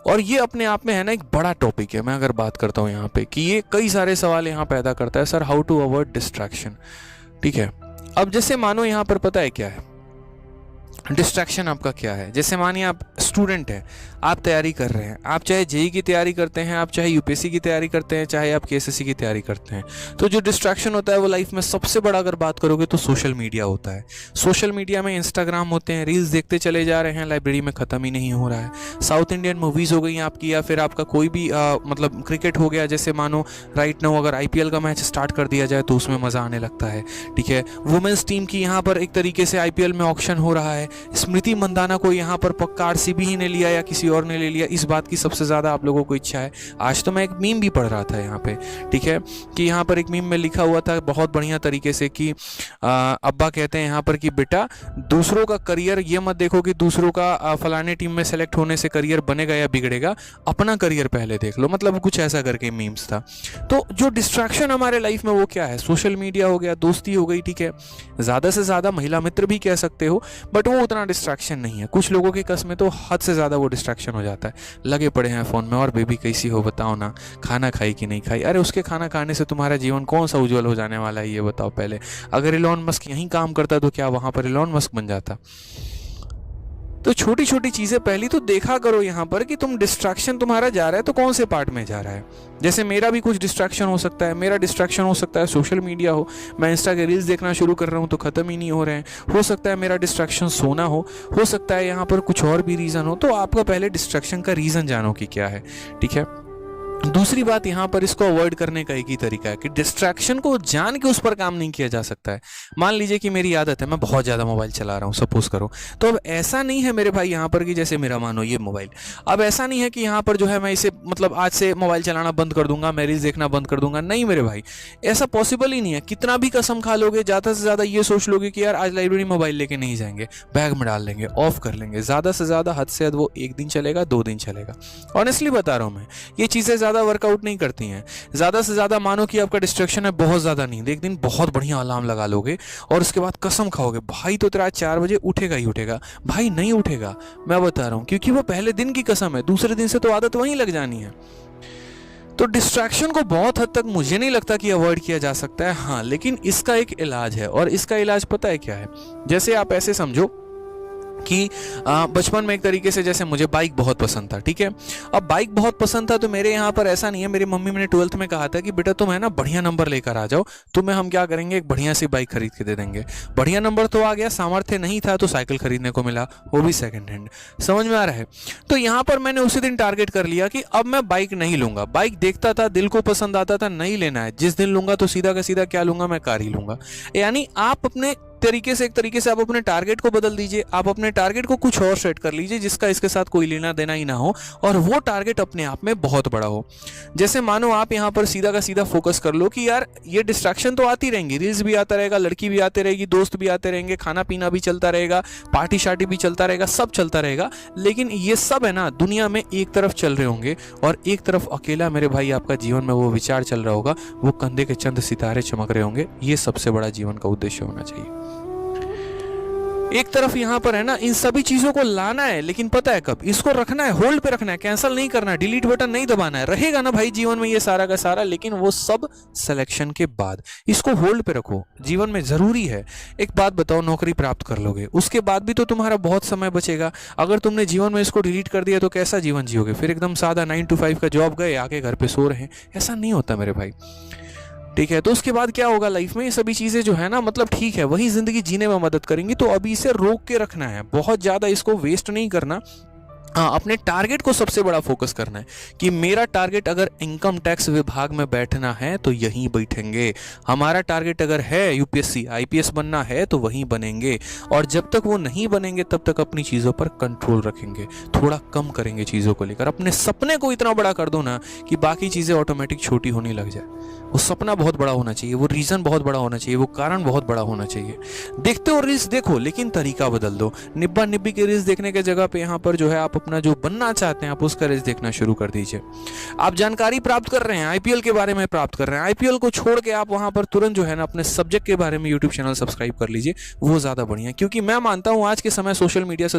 और ये अपने आप में है ना एक बड़ा टॉपिक है। मैं अगर बात करता हूँ यहाँ पे कि ये कई सारे सवाल यहाँ पैदा करता है, sir how to avoid distraction. ठीक है, अब जैसे मानो यहाँ पर पता है क्या है डिस्ट्रैक्शन आपका क्या है। जैसे मानिए आप स्टूडेंट हैं, आप तैयारी कर रहे हैं, आप चाहे जेई की तैयारी करते हैं, आप चाहे यूपीएससी की तैयारी करते हैं, चाहे आप केएसएससी की तैयारी करते हैं, तो जो डिस्ट्रैक्शन होता है वो लाइफ में सबसे बड़ा अगर बात करोगे तो सोशल मीडिया होता है। सोशल मीडिया में इंस्टाग्राम होते हैं, रील्स देखते चले जा रहे हैं, लाइब्रेरी में ख़त्म ही नहीं हो रहा है। साउथ इंडियन मूवीज़ हो गई आपकी, या फिर आपका कोई भी मतलब क्रिकेट हो गया। जैसे मानो राइट नाउ अगर आईपीएल का मैच स्टार्ट कर दिया जाए तो उसमें मज़ा आने लगता है। ठीक है, वुमेंस टीम की यहाँ पर एक तरीके से आईपीएल में ऑक्शन हो रहा है, स्मृति मंदाना को यहाँ पर पक्का आरसीबी ही ने लिया या किसी और ने ले लिया, इस बात की सबसे ज़्यादा आप लोगों को इच्छा है। आज तो मैं एक मीम भी पढ़ रहा था यहाँ पे, ठीक है, कि यहाँ पर एक मीम में लिखा हुआ था बहुत बढ़िया तरीके से कि अब्बा कहते हैं यहाँ पर कि बेटा दूसरों का करियर ये मत देखो कि दूसरों का फलाने टीम में सेलेक्ट होने से करियर बनेगा या बिगड़ेगा, अपना करियर पहले देख लो। मतलब कुछ ऐसा करके मीम्स था। तो जो डिस्ट्रैक्शन हमारे लाइफ में वो क्या है, सोशल मीडिया हो गया, दोस्ती हो गई, ठीक है, ज़्यादा से ज़्यादा महिला मित्र भी कह सकते हो, बट वो उतना डिस्ट्रैक्शन नहीं है। कुछ लोगों के कस में तो हद से ज़्यादा वो डिस्ट्रैक्शन हो जाता है, लगे पड़े हैं फ़ोन में, और बेबी कैसी हो बताओ ना, खाना खाई कि नहीं खाई। अरे उसके खाना खाने से तुम्हारा जीवन कौन सा उज्जवल हो जाने वाला है ये बताओ पहले। अगर इलॉन मस्क यहीं काम करता तो क्या वहाँ पर इलॉन मस्क बन जाता। तो छोटी छोटी चीज़ें पहली तो देखा करो यहाँ पर कि तुम डिस्ट्रैक्शन तुम्हारा जा रहा है तो कौन से पार्ट में जा रहा है। जैसे मेरा भी कुछ डिस्ट्रैक्शन हो सकता है, मेरा डिस्ट्रैक्शन हो सकता है सोशल मीडिया हो, मैं इंस्टा के रील्स देखना शुरू कर रहा हूँ तो ख़त्म ही नहीं हो रहे हैं। हो सकता है मेरा डिस्ट्रैक्शन सोना हो सकता है यहाँ पर कुछ और भी रीज़न हो। तो आपका पहले डिस्ट्रैक्शन का रीज़न जानो कि क्या है। ठीक है, दूसरी बात यहाँ पर इसको अवॉइड करने का एक ही तरीका है कि डिस्ट्रैक्शन को जान के उस पर काम नहीं किया जा सकता है। मान लीजिए कि मेरी आदत है, मैं बहुत ज़्यादा मोबाइल चला रहा हूँ, सपोज करो, तो अब ऐसा नहीं है मेरे भाई यहाँ पर कि जैसे मेरा मानो ये मोबाइल, अब ऐसा नहीं है कि यहाँ पर जो है मैं इसे मतलब आज से मोबाइल चलाना बंद कर दूंगा, मैं रील्स देखना बंद कर दूंगा। नहीं मेरे भाई, ऐसा पॉसिबल ही नहीं है। कितना भी कसम खा लोगे, ज़्यादा से ज़्यादा ये सोच लोगे कि यार आज लाइब्रेरी मोबाइल लेके नहीं जाएंगे, बैग में डाल लेंगे, ऑफ कर लेंगे, ज़्यादा से ज़्यादा हद से हद वो 1 दिन चलेगा, 2 दिन चलेगा। ऑनेस्टली बता रहा हूँ मैं, ये चीज़ें ज़्यादा वर्कआउट नहीं करती हैं। ज़्यादा से ज़्यादा मानो कि आपका डिस्ट्रैक्शन है बहुत ज़्यादा नींद, एक दिन बहुत बढ़िया अलार्म लगा लोगे और उसके बाद कसम खाओगे भाई तो तेरा 4 बजे उठेगा ही उठेगा। भाई नहीं उठेगा, मैं बता रहा हूँ, क्योंकि वो पहले दिन की कसम है, दूसरे दिन से तो आदत वहीं लग जानी है। तो डिस्ट्रैक्शन को बहुत हद तक मुझे नहीं लगता कि अवॉइड किया जा सकता है। हाँ, लेकिन इसका एक इलाज है, और इसका इलाज पता है क्या है। जैसे आप ऐसे समझो कि बचपन में एक तरीके से जैसे मुझे बाइक बहुत पसंद था, ठीक है, अब बाइक बहुत पसंद था तो मेरे यहाँ पर ऐसा नहीं है, मेरी मम्मी ने 12th में कहा था कि बेटा तुम है ना बढ़िया नंबर लेकर आ जाओ, तुम्हें हम क्या करेंगे एक बढ़िया सी बाइक खरीद के दे देंगे। बढ़िया नंबर तो आ गया, सामर्थ्य नहीं था तो साइकिल खरीदने को मिला, वो भी सेकंड हैंड। समझ में आ रहा है। तो यहाँ पर मैंने उसी दिन टारगेट कर लिया कि अब मैं बाइक नहीं लूंगा। बाइक देखता था, दिल को पसंद आता था, नहीं लेना है, जिस दिन लूंगा तो सीधा का सीधा क्या लूंगा, मैं कार ही लूंगा। यानी आप अपने एक तरीके से आप अपने टारगेट को बदल दीजिए, आप अपने टारगेट को कुछ और सेट कर लीजिए जिसका इसके साथ कोई लेना देना ही ना हो, और वो टारगेट अपने आप में बहुत बड़ा हो। जैसे मानो आप यहाँ पर सीधा का सीधा फोकस कर लो कि यार ये डिस्ट्रैक्शन तो आती रहेंगी, रील्स भी आता रहेगा, लड़की भी आते रहेगी, दोस्त भी आते रहेंगे, खाना पीना भी चलता रहेगा, पार्टी शार्टी भी चलता रहेगा, सब चलता रहेगा, लेकिन ये सब है ना दुनिया में एक तरफ चल रहे होंगे और एक तरफ अकेला मेरे भाई आपका जीवन में वो विचार चल रहा होगा, वो कंधे के चंद सितारे चमक रहे होंगे। ये सबसे बड़ा जीवन का उद्देश्य होना चाहिए। एक तरफ यहाँ पर है ना इन सभी चीजों को लाना है, लेकिन पता है कब इसको रखना है, होल्ड पे रखना है, कैंसिल नहीं करना है, डिलीट बटन नहीं दबाना है। रहेगा ना भाई जीवन में ये सारा का सारा, लेकिन वो सब सिलेक्शन के बाद। इसको होल्ड पे रखो, जीवन में जरूरी है। एक बात बताओ, नौकरी प्राप्त कर लोगे उसके बाद भी तो तुम्हारा बहुत समय बचेगा। अगर तुमने जीवन में इसको डिलीट कर दिया तो कैसा जीवन जियोगे? फिर एकदम सादा 9 to 5 का जॉब गए, आके घर पे सो रहे हैं, ऐसा नहीं होता मेरे भाई। ठीक है, तो उसके बाद क्या होगा लाइफ में, ये सभी चीज़ें जो है ना मतलब ठीक है वही ज़िंदगी जीने में मदद करेंगी, तो अभी इसे रोक के रखना है, बहुत ज़्यादा इसको वेस्ट नहीं करना। हाँ, अपने टारगेट को सबसे बड़ा फोकस करना है कि मेरा टारगेट अगर इनकम टैक्स विभाग में बैठना है तो यहीं बैठेंगे, हमारा टारगेट अगर है यूपीएससी आईपीएस बनना है तो वहीं बनेंगे, और जब तक वो नहीं बनेंगे तब तक अपनी चीज़ों पर कंट्रोल रखेंगे, थोड़ा कम करेंगे चीज़ों को लेकर। अपने सपने को इतना बड़ा कर दो ना कि बाकी चीज़ें ऑटोमेटिक छोटी होने लग जाए। वो सपना बहुत बड़ा होना चाहिए, वो रीज़न बहुत बड़ा होना चाहिए, वो कारण बहुत बड़ा होना चाहिए। देखते हो रील्स देखो, लेकिन तरीका बदल दो। निब्बा निब्बी के रील्स देखने के जगह पे यहाँ पर जो है आप अपना जो बनना चाहते हैं आप उसका रील्स देखना शुरू कर दीजिए। आप जानकारी प्राप्त कर रहे हैं, आईपीएल के बारे में प्राप्त कर रहे हैं, आईपीएल को छोड़ के आप वहाँ पर तुरंत जो है ना अपने सब्जेक्ट के बारे में यूट्यूब चैनल सब्सक्राइब कर लीजिए, वो ज़्यादा बढ़िया है। क्योंकि मैं मानता हूँ आज के समय सोशल मीडिया से